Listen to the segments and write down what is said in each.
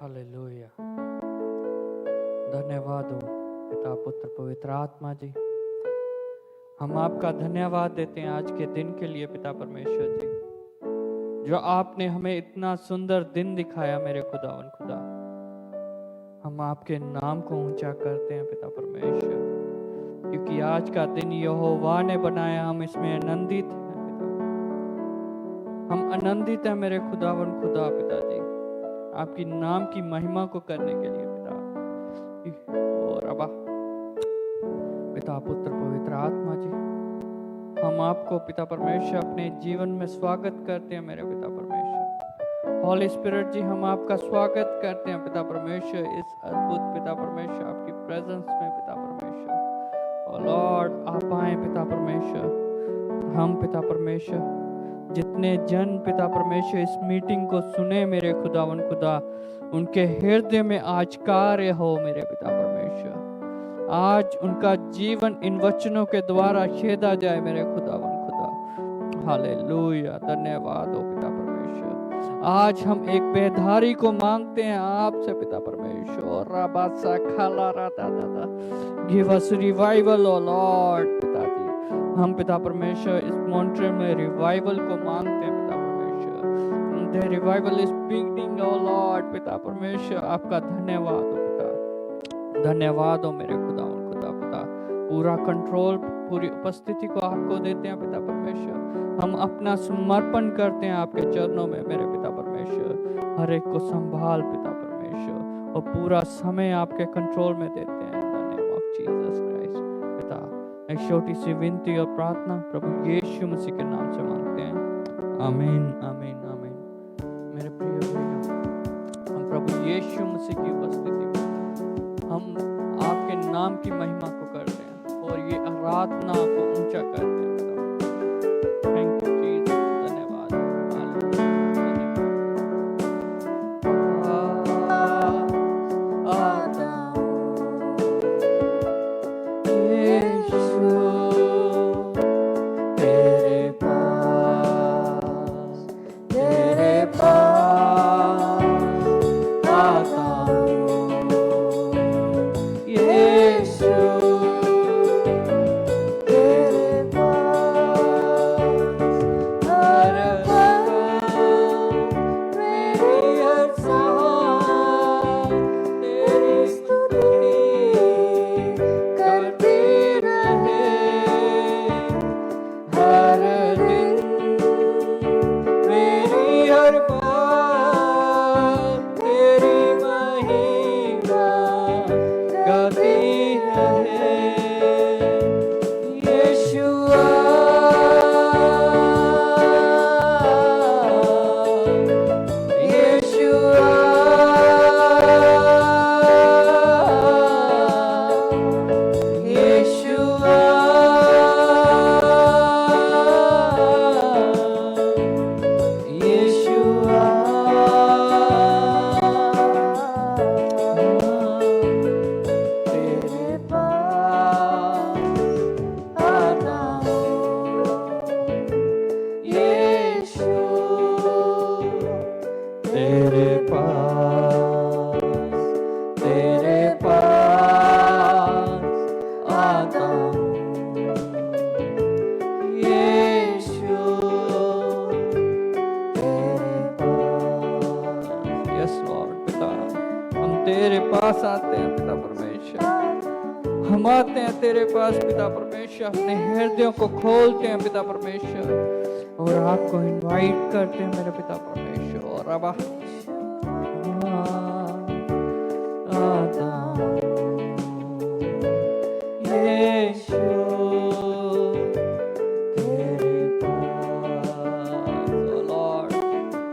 Hallelujah. धन्यवाद हो पिता पुत्र पवित्र आत्मा जी। हम आपका धन्यवाद देते हैं आज के दिन के लिए पिता परमेश्वर जी, जो आपने हमें इतना सुंदर दिन दिखाया मेरे खुदावन खुदा। हम आपके नाम को ऊंचा करते हैं पिता परमेश्वर, क्योंकि आज का दिन यहोवा ने बनाया, हम इसमें आनंदित हैं पिता। हम आनंदित हैं मेरे खुदावन खुदा पिता जी, आपकी नाम की महिमा को करने के लिए पिता। और अबा पिता पुत्र पवित्र आत्मा जी, हम आपको पिता परमेश्वर अपने जीवन में स्वागत करते हैं मेरे पिता परमेश्वर। हॉली स्पिरिट जी, हम आपका स्वागत करते हैं पिता परमेश्वर इस अद्भुत पिता परमेश्वर आपकी प्रेजेंस में पिता परमेश्वर। और लॉर्ड आप आए पिता परमेश्वर। हम पिता परमेश्वर जितने जन पिता परमेश्वर इस मीटिंग को सुने मेरे खुदावन खुदा, उनके हृदय में आज कार्य हो मेरे पिता परमेश्वर। आज उनका जीवन इन वचनों के द्वारा छेदा जाए मेरे खुदावन खुदा। हालेलुया। धन्यवाद हो पिता परमेश्वर। आज हम एक बेधारी को मांगते हैं आपसे पिता परमेश्वर। राबासा खाला राता दादा, गिव अस रिवाइवल ओ लॉर्ड पिता जी। हम पिता परमेश्वर इस मॉन्ट्रे में रिवाइवल को मांगते हैं पिता परमेश्वर। The revival is beginning o lord पिता परमेश्वर। आपका धन्यवाद हो पिता, धन्यवाद हो मेरे खुदा पिता। पूरा कंट्रोल, पूरी उपस्थिति को आपको देते हैं पिता परमेश्वर। हम अपना समर्पण करते हैं आपके चरणों में मेरे पिता परमेश्वर। हर एक को संभाल पिता परमेश्वर, और पूरा समय आपके कंट्रोल में देते हैं इन the name of Jesus Christ पिता। एक छोटी सी विनती और प्रार्थना प्रभु यीशु मसीह के नाम से मांगते हैं, आमीन आमीन आमीन। मेरे प्रिय भाइयों, हम प्रभु यीशु मसीह की उपस्थिति में हम आपके नाम की महिमा को करते हैं और ये आराधना को ऊंचा करते हैं। थैंक यू जीसस, धन्यवाद। अपने हृदयों को खोलते हैं पिता परमेश्वर और आपको इनवाइट करते हैं मेरे पिता परमेश्वर। और अब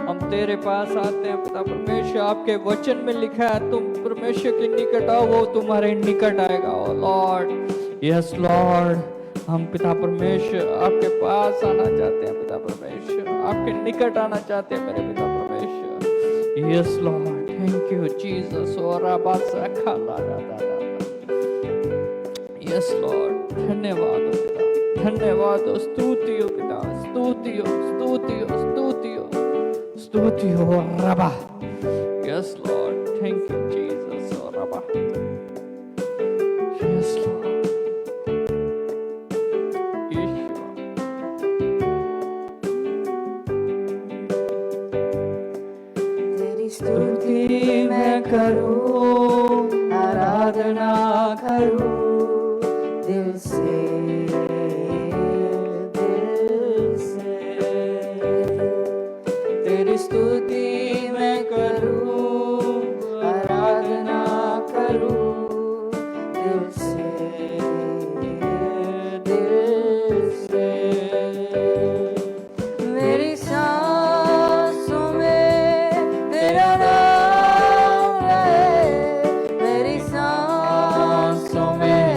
हम तेरे पास आते हैं पिता परमेश्वर। आपके वचन में लिखा है तुम परमेश्वर के निकट आओ, वो तुम्हारे निकट आएगा। ओ लॉर्ड, यस लॉर्ड, हम पिता परमेश्वर आपके पास आना चाहते हैं पिता परमेश्वर, आपके निकट आना चाहते हैं मेरे पिता परमेश्वर। Yes Lord, thank you Jesus. और यस लॉर्ड, धन्यवाद हो पिता, धन्यवाद हो, स्तुति हो पिता, स्तुति हो, स्तुति हो, स्तुति हो, स्तुति हो रबा। Yes Lord, Thank you, Jesus. Oh, Rabba. Yes, Lord. Yeshua. तेरी स्तुति मैं करूं, आराधना करूं दिल से, दिल से। तेरी स्तुति मैं करूं, आराधना करूं दिल से, दिल से। मेरी सांसों में तेरा नाम रहे, मेरी सांसों में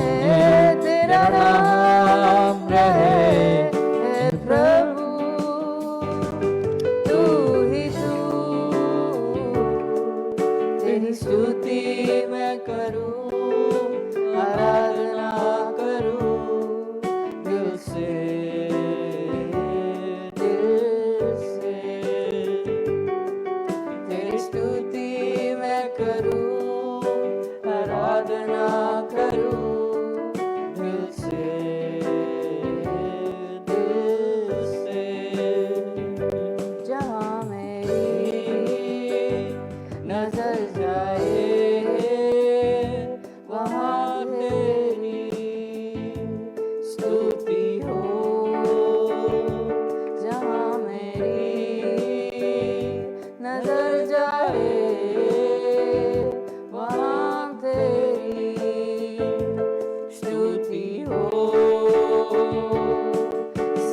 तेरा नाम रहे। हे प्रभु तू ही तू, तेरी स्तुति मैं करूं, आराधना करूं दिल से, दिल से। तेरी स्तुति मैं करूं, आराधना करूं दिल से, दिल से। जहाँ मेरी नजर जाए वहाँ तेरी स्तुति हो। जहाँ मेरी नजर जाए वहाँ तेरी स्तुति हो।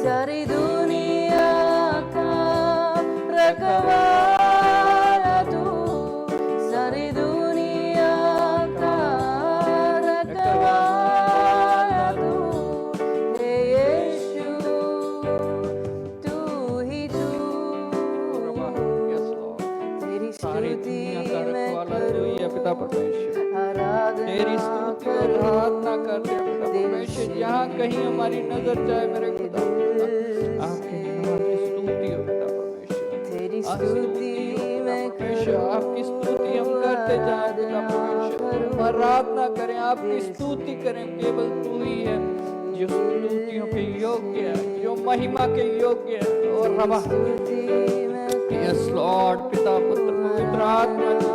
सारी दुनिया का रखवाला तू, सारी दुनिया का रखवाला तू। हे यीशु तू ही तू, Yes, Lord. तेरी सारी स्तुति दुनिया का मैं रखवाला तू ही है पिता परमेश्वर। आराधना तेरी स्तुति और आराधना करते हैं पिता परमेश्वर। जहाँ कहीं हमारी नजर जाए मेरे खुदा, आपके नाम की स्तुति हो पिता परमेश्वर। तेरी स्तुति स्तुति हो पिता मैं परमेश्वर। आपकी स्तुति हम करते जाए पिता परमेश्वर। हम आराधना करें, आपकी स्तुति करें। केवल तू ही है जो स्तुतियों के योग्य है, जो महिमा के योग्य है। और रबा स्तुति मैं यस लॉर्ड, पिता पुत्र पवित्र आत्मा जी,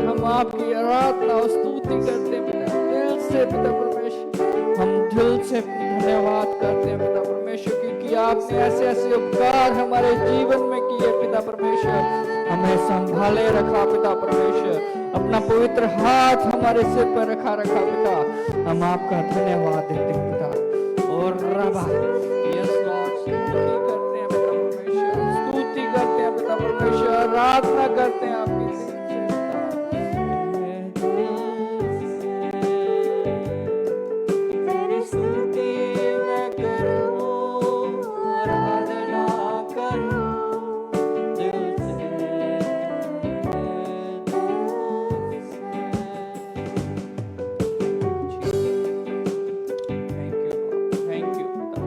हम आपकी आराधना और स्तुति करते हैं पिता दिल से पिता परमेश्वर। हम दिल से धन्यवाद करते हैं पिता परमेश्वर, क्योंकि आपने ऐसे ऐसे उपकार हमारे जीवन में किए पिता परमेश्वर। हमें संभाले रखा पिता परमेश्वर, अपना पवित्र हाथ हमारे सिर पर रखा पिता। हम आपका धन्यवाद देते हैं पिता। और रबा यस लॉर्ड, स्तुति करते हैं पिता परमेश्वर, स्तुति करते हैं पिता परमेश्वर, आराधना करते हैं आपकी दिल से पिता। तेरी स्तुति मैं करूं, आराधना करूं दिल से, थैंक यू पिता।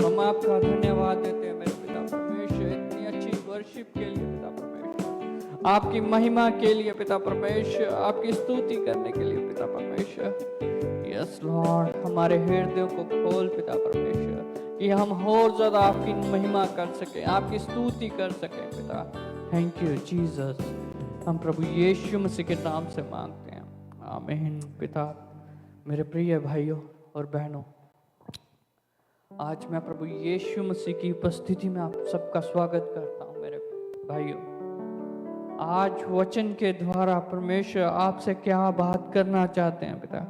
हम आपका धन्यवाद देते हैं मेरे पिता परमेश्वर, इतनी अच्छी वर्शिप के लिए पिता परमेश्वर, आपकी महिमा के लिए पिता परमेश्वर, आपकी स्तुति करने के लिए पिता परमेश्वर। यस लॉर्ड, हमारे हृदयों को खोल पिता परमेश्वर, कि हम और ज्यादा आपकी महिमा कर सके, आपकी स्तुति कर सके पिता। Thank you Jesus. हम प्रभु यीशु मसीह के नाम से मांगते हैं, आमीन। पिता, मेरे प्रिय भाइयों और बहनों, आज मैं प्रभु यीशु मसीह की उपस्थिति में आप सबका स्वागत करता हूं मेरे भाइयों। आज वचन के द्वारा परमेश्वर आपसे क्या बात करना चाहते हैं पिता।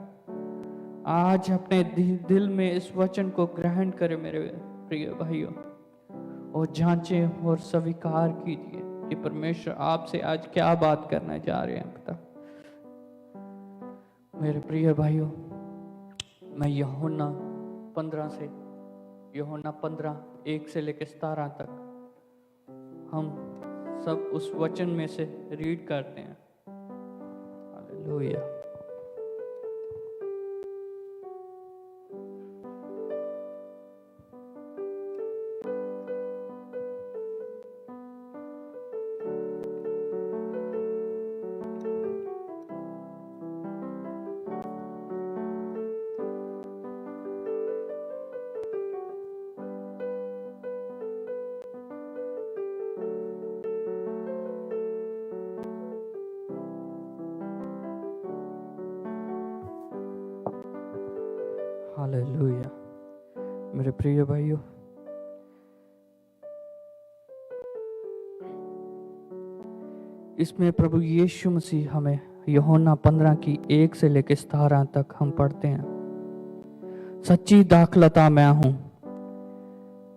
आज अपने दिल में इस वचन को ग्रहण करें मेरे प्रिय भाइयों, और जांचें और स्वीकार कीजिए कि परमेश्वर आपसे आज क्या बात करना चाह रहे हैं पिता। मेरे प्रिय भाइयों, मैं यूहन्ना 15 1 से लेकर 17 तक हम सब उस वचन में से रीड करते हैं। हालेलुया। हालेलुया। मेरे प्रिय भाइयों, इसमें प्रभु यीशु मसीह हमें यूहन्ना 15 की 1 से लेकर 17 तक हम पढ़ते हैं। सच्ची दाखलता मैं हूं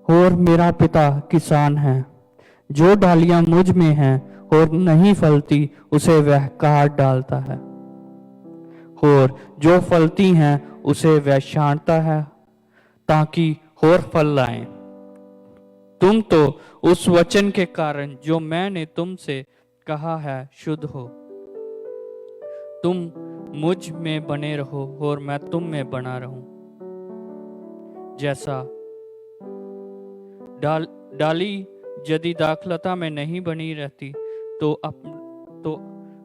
और मेरा पिता किसान है। जो डालियां मुझ में हैं और नहीं फलती उसे वह काट डालता है, और जो फलती हैं उसे वह छांटता है ताकि और फल लाएं। तुम तो उस वचन के कारण जो मैंने तुमसे कहा है शुद्ध हो। तुम मुझ में बने रहो और मैं तुम में बना रहूं। जैसा डाली यदि दाखलता में नहीं बनी रहती तो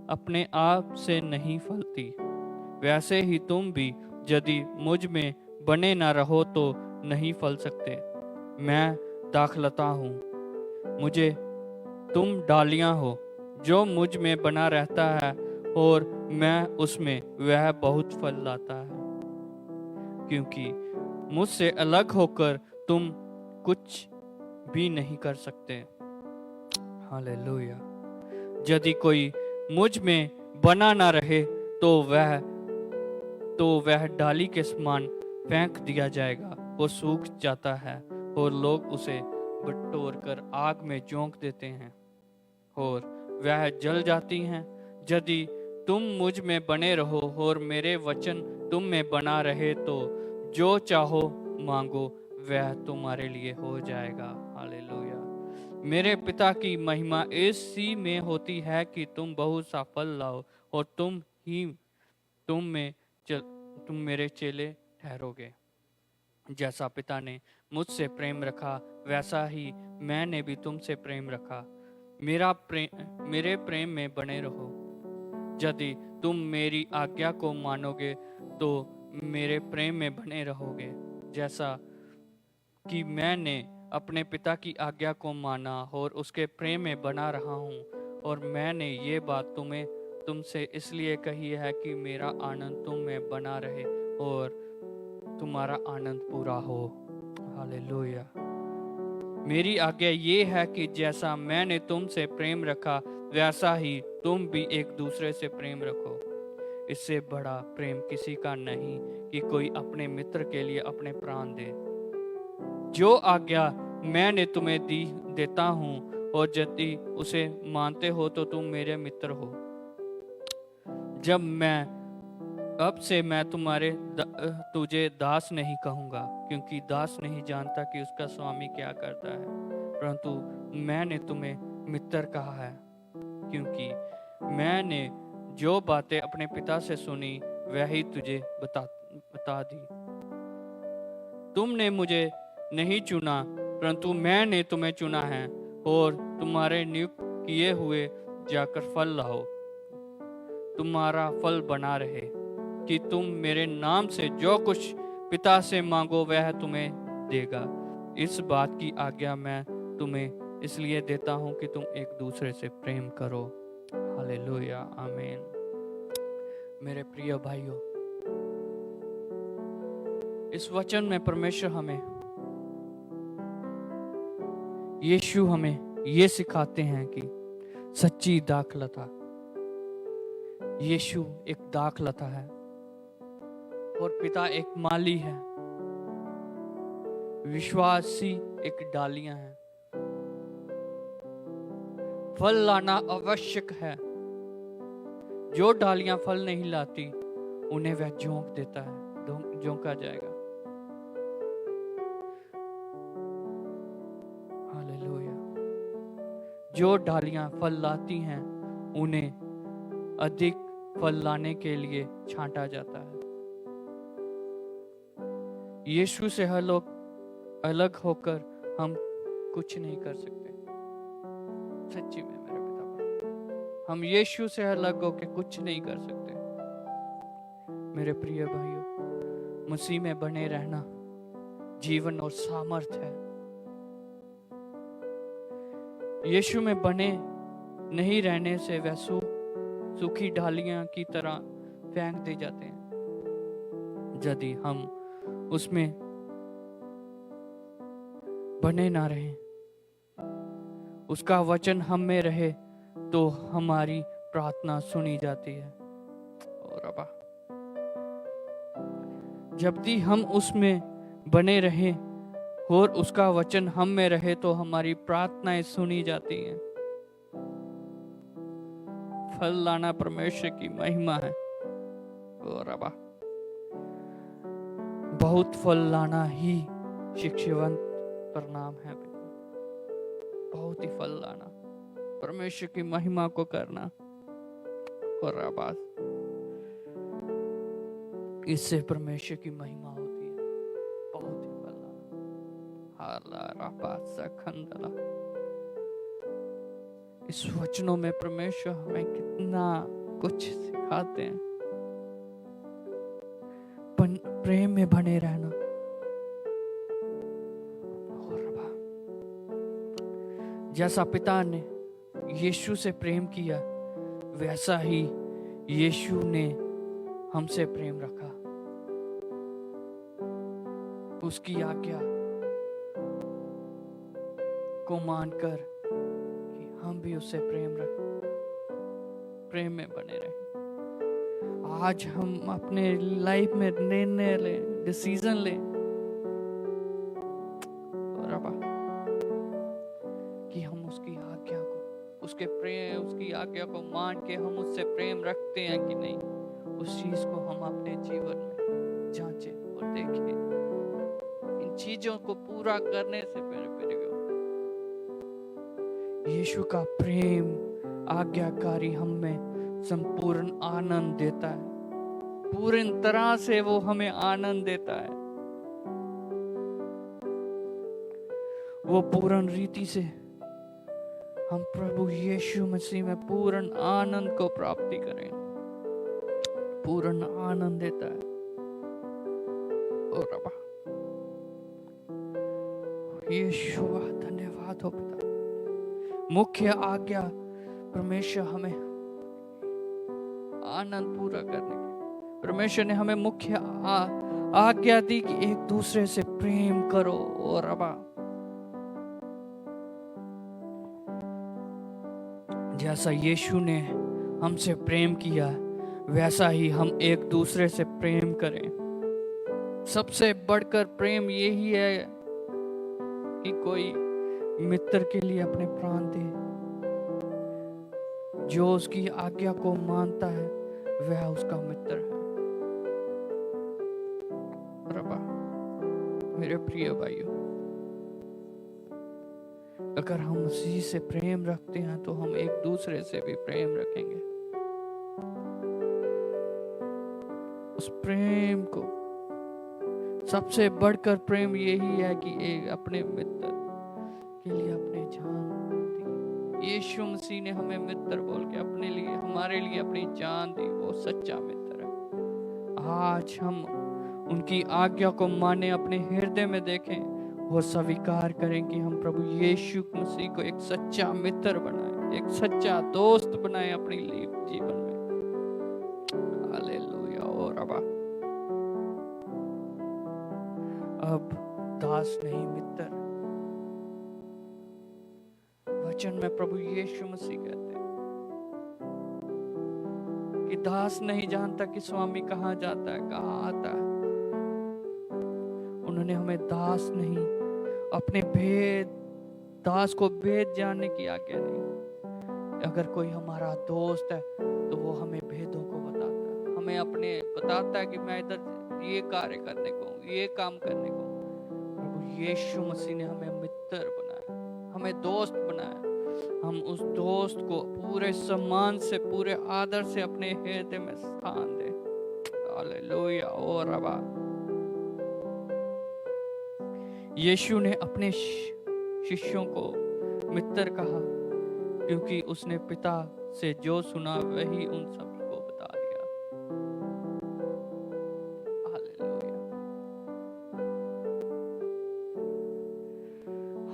अपने आप से नहीं फलती, वैसे ही तुम भी यदि मुझ में बने ना रहो तो नहीं फल सकते। मैं दाखलता हूं, मुझे तुम डालियां हो। जो मुझ में बना रहता है और मैं उसमें, वह बहुत फल लाता है, क्योंकि मुझसे अलग होकर तुम कुछ भी नहीं कर सकते। हालेलुया। यदि कोई मुझ में बना ना रहे तो वह डाली के समान फेंक दिया जाएगा। वो सूख जाता है और लोग उसे बटोर कर आग में झोंक देते हैं और वह जल जाती हैं। यदि तुम मुझ में बने रहो और मेरे वचन तुम में बना रहे तो जो चाहो मांगो वह तुम्हारे लिए हो जाएगा। हालेलुया। मेरे पिता की महिमा इसी में होती है कि तुम बहुत सा फल लाओ और तुम मेरे चेले ठहरोगे। जैसा पिता ने मुझसे प्रेम रखा वैसा ही मैंने भी तुमसे प्रेम रखा। मेरे प्रेम में बने रहो। यदि तुम मेरी आज्ञा को मानोगे तो मेरे प्रेम में बने रहोगे, जैसा कि मैंने अपने पिता की आज्ञा को माना और उसके प्रेम में बना रहा हूँ। और मैंने ये बात तुमसे इसलिए कही है कि मेरा आनंद तुम में बना रहे और तुम्हारा आनंद पूरा हो। हालेलुया। मेरी आज्ञा ये है कि जैसा मैंने तुमसे प्रेम रखा वैसा ही तुम भी एक दूसरे से प्रेम रखो। इससे बड़ा प्रेम किसी का नहीं कि कोई अपने मित्र के लिए अपने प्राण दे। जो आज्ञा मैंने तुम्हें देता हूँ और यदि उसे मानते हो तो तुम मेरे मित्र हो। अब से मैं तुझे दास नहीं कहूँगा, क्योंकि दास नहीं जानता कि उसका स्वामी क्या करता है, परंतु मैंने तुम्हें मित्र कहा है, क्योंकि मैंने जो बातें अपने पिता से सुनी वही तुझे बता दी। तुमने मुझे नहीं चुना, परंतु मैंने तुम्हें चुना है और तुम्हारे नियुक्त किए हुए जाकर फल लाओ, तुम्हारा फल बना रहे, कि तुम मेरे नाम से जो कुछ पिता से मांगो वह तुम्हें देगा। इस बात की आज्ञा मैं तुम्हें इसलिए देता हूं कि तुम एक दूसरे से प्रेम करो। हालेलुया, आमीन। मेरे प्रिय भाइयों, इस वचन में परमेश्वर यीशु हमें ये सिखाते हैं कि सच्ची दाखलता, यीशु एक दाखलता है और पिता एक माली है, विश्वासी एक डालियां हैं। फल लाना आवश्यक है। जो डालियां फल नहीं लाती उन्हें वह झोंक देता है, झोंका जाएगा। हालेलुया। जो डालियां फल लाती हैं उन्हें अधिक फल लाने के लिए छांटा जाता है। यीशु से अलग होकर हम कुछ नहीं कर सकते। सच्ची में मेरे पिता, हम यीशु से अलग होकर कुछ नहीं कर सकते। मेरे प्रिय भाइयों, मसीह में बने रहना जीवन और सामर्थ है। यीशु में बने नहीं रहने से वह सूखी डालियां की तरह फेंक दे जाते हैं। यदि हम उसमें बने ना रहें, उसका वचन हम में रहे, तो हमारी प्रार्थना सुनी जाती है। और अबा जब भी हम उसमें बने रहें और उसका वचन हम में रहे, तो हमारी प्रार्थनाएं सुनी जाती हैं। फल लाना परमेश्वर की महिमा है। और अबा बहुत फल लाना ही शिक्षावंत परिणाम है। बहुत ही फल लाना, परमेश्वर की महिमा को करना। और अबा इससे परमेश्वर की महिमा होती है। बहुत ही फल लाना। हाला राबा सखंदला। इस वचनों में परमेश्वर हमें कितना कुछ सिखाते हैं। प्रेम में बने रहना। और अबा जैसा पिता ने यीशु से प्रेम किया, वैसा ही यीशु ने हमसे प्रेम रखा। उसकी आज्ञा को मानकर कि हम भी उससे प्रेम में बने रहें। आज हम अपने लाइफ में निर्णय लें, डिसीजन लें, और अब कि हम उसकी आज्ञा को, उसकी आज्ञा को मान के हम उससे प्रेम रखते हैं कि नहीं। उस चीज को हम अपने जीवन में जांचें और देखें। इन चीजों को पूरा करने से पहले यीशु का प्रेम आज्ञाकारी हम में संपूर्ण आनंद देता है। पूरी तरह से वो हमें आनंद देता है। वो पूर्ण रीति से हम प्रभु यीशु मसीह में पूर्ण आनंद को प्राप्ति करें। पूर्ण आनंद देता है। और अब यीशु धन्यवाद हो पिता। मुख्य आज्ञा परमेश्वर हमें आनंद पूरा करने की, परमेश्वर ने हमें मुख्य आज्ञा दी कि एक दूसरे से प्रेम करो। और अब जैसा यीशु ने हमसे प्रेम किया, वैसा ही हम एक दूसरे से प्रेम करें। सबसे बढ़कर प्रेम यही है कि कोई मित्र के लिए अपने प्राण दे। जो उसकी आज्ञा को मानता है वह उसका मित्र है। रबा मेरे प्रिय भाइयों, अगर हम मसीह से प्रेम रखते हैं तो हम एक दूसरे से भी प्रेम रखेंगे। उस प्रेम को, सबसे बढ़कर प्रेम यही है कि एक अपने मित्र के लिए अपने जान दी। यीशु मसीह ने हमें मित्र बोल के अपने लिए, हमारे लिए अपनी जान दी। वो सच्चा मित्र है। आज हम उनकी आज्ञा को माने, अपने हृदय में देखें, वो स्वीकार करें कि हम प्रभु यीशु मसीह को एक सच्चा मित्र बनाए, एक सच्चा दोस्त बनाए अपने जीवन में। हालेलुया। और अब दास नहीं मित्र, वचन में प्रभु यीशु मसीह कहते हैं कि दास नहीं जानता कि स्वामी कहाँ जाता है, कहाँ आता है। उन्होंने हमें दास नहीं, अपने दास को भेद जानने की आज्ञा नहीं। अगर कोई हमारा दोस्त है तो वो हमें भेदों को बताता है, हमें अपने बताता है कि मैं इधर ये कार्य करने को, ये काम करने को। प्रभु यीशु मसीह ने हमें मित्र बनाया, हमें दोस्त बनाया। हम उस दोस्त को पूरे सम्मान से, पूरे आदर से अपने हृदय में स्थान दें। हालेलुया। और रबा यीशु ने अपने शिष्यों को मित्र कहा क्योंकि उसने पिता से जो सुना वही उन सबको बता दिया। हालेलुया।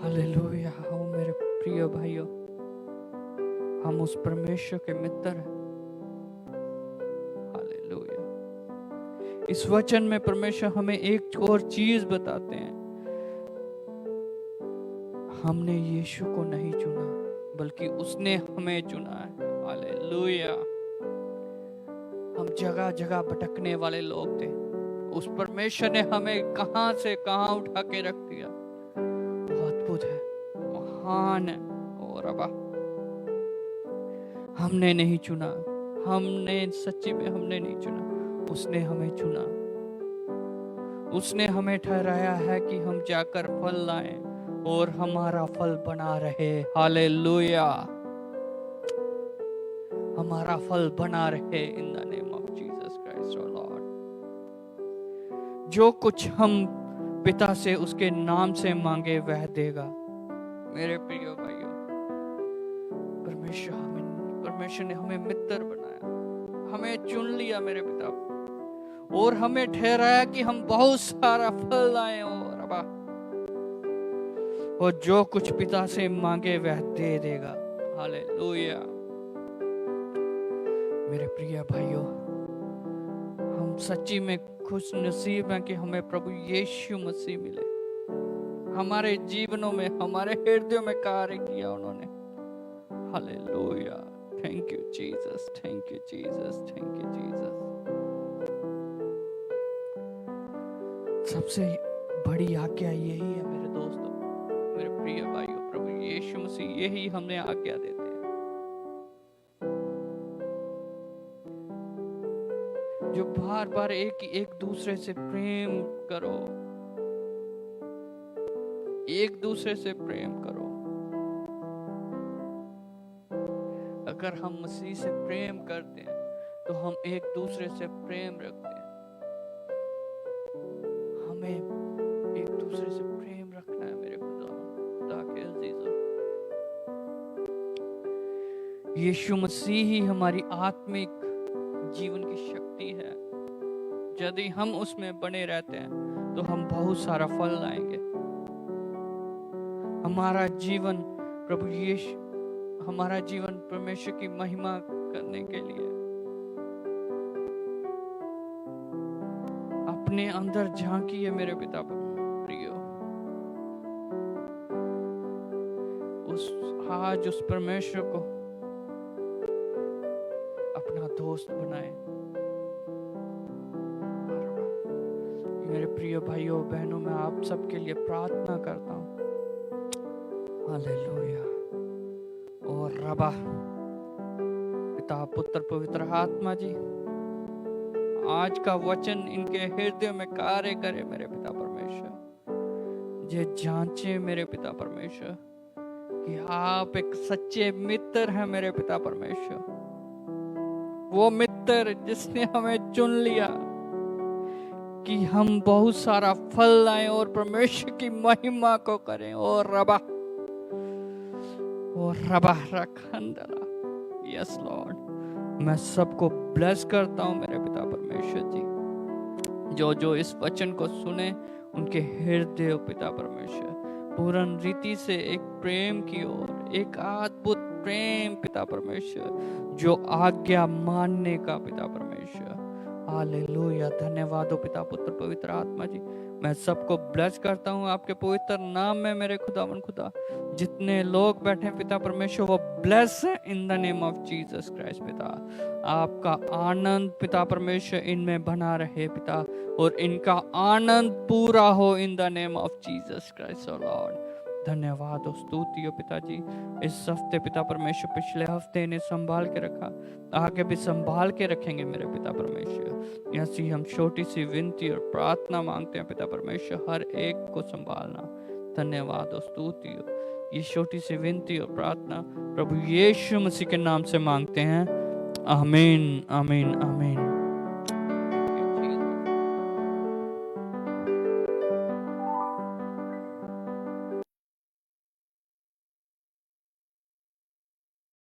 हालेलुया। हो मेरे प्रिय भाइयों, हम उस परमेश्वर के मित्र हैं। हालेलुया। इस वचन में परमेश्वर हमें एक और चीज बताते हैं, हमने यीशु को नहीं चुना बल्कि उसने हमें चुना है। हालेलुया। हम जगह जगह भटकने वाले लोग थे, उस परमेश्वर ने हमें कहां से कहां उठा के रख दिया। वो अद्भुत है, महान है। और अब हमने नहीं चुना, हमने सच्ची में हमने नहीं चुना, उसने हमें चुना। उसने हमें ठहराया है कि हम जाकर फल लाएं और हमारा फल बना रहे। हालेलुया। हमारा फल बना रहे in the name of Jesus Christ o lord. जो कुछ हम पिता से उसके नाम से मांगे वह देगा। मेरे प्रिय भाइयों, परमेश्वर ने हमें मित्र बनाया, हमें चुन लिया मेरे पिता, और हमें ठहराया कि हम बहुत सारा फल लाएं। और जो कुछ पिता से मांगे वह दे देगा। हालेलुया। मेरे प्रिय भाइयों, हम सच्ची में खुश नसीब हैं कि हमें प्रभु यीशु मसीह मिले। हमारे जीवनों में, हमारे हृदयों में कार्य किया उन्होंने। Hallelujah. Thank you Jesus, thank you Jesus, thank you Jesus. सबसे बड़ी आज्ञा यही है मेरे दोस्तों, मेरे प्रिय भाइयों, प्रभु यीशु मसीह यही हमने आज्ञा देते हैं। जो बार बार एक दूसरे से प्रेम करो, एक दूसरे से प्रेम करो। अगर हम मसीह से प्रेम करते हैं तो हम एक दूसरे से प्रेम रखते हैं। हमें एक दूसरे से प्रेम रखना है मेरे खुदा के अजीजों। यीशु मसीह ही हमारी आत्मिक जीवन की शक्ति है। यदि हम उसमें बने रहते हैं तो हम बहुत सारा फल लाएंगे। हमारा जीवन परमेश्वर की महिमा करने के लिए अपने अंदर झांकिए मेरे पिता प्रियो। आज उस परमेश्वर को अपना दोस्त बनाए। मेरे प्रिय भाइयों बहनों, मैं आप सबके लिए प्रार्थना करता हूँ। हालेलुया। और रबा, पिता पुत्र पवित्र आत्मा जी, आज का वचन इनके हृदय में कार्य करे मेरे पिता परमेश्वर। जे जांचे मेरे पिता परमेश्वर कि आप एक सच्चे मित्र हैं मेरे पिता परमेश्वर। वो मित्र जिसने हमें चुन लिया कि हम बहुत सारा फल लाएं और परमेश्वर की महिमा को करें। और रबा रखंदला। यस लॉर्ड, मैं सबको ब्लेस करता हूं मेरे पिता परमेश्वर जी। जो इस वचन को सुने उनके हृदय पिता परमेश्वर पूर्ण रीति से एक प्रेम की ओर, एक अद्भुत प्रेम पिता परमेश्वर, जो आज्ञा मानने का पिता परमेश्वर। हालेलुया। धन्यवाद हो पिता पुत्र पवित्र आत्मा जी। मैं सबको ब्लेस करता हूँ आपके पवित्र नाम में मेरे खुदावन खुदा। जितने लोग बैठे पिता परमेश्वर वो ब्लेस है इन the name of Jesus Christ पिता। आपका आनंद पिता परमेश्वर इनमें बना रहे पिता, और इनका आनंद पूरा हो इन the name of Jesus Christ Lord. धन्यवाद और स्तुति हो पिताजी। इस हफ्ते पिता परमेश्वर पिछले हफ्ते इन्हें संभाल के रखा, आगे भी संभाल के रखेंगे मेरे पिता परमेश्वर। ऐसी हम छोटी सी विनती और प्रार्थना मांगते हैं पिता परमेश्वर, हर एक को संभालना। धन्यवाद और स्तुति हो। ये छोटी सी विनती और प्रार्थना प्रभु यीशु मसीह के नाम से मांगते हैं। आमीन आमीन आमीन।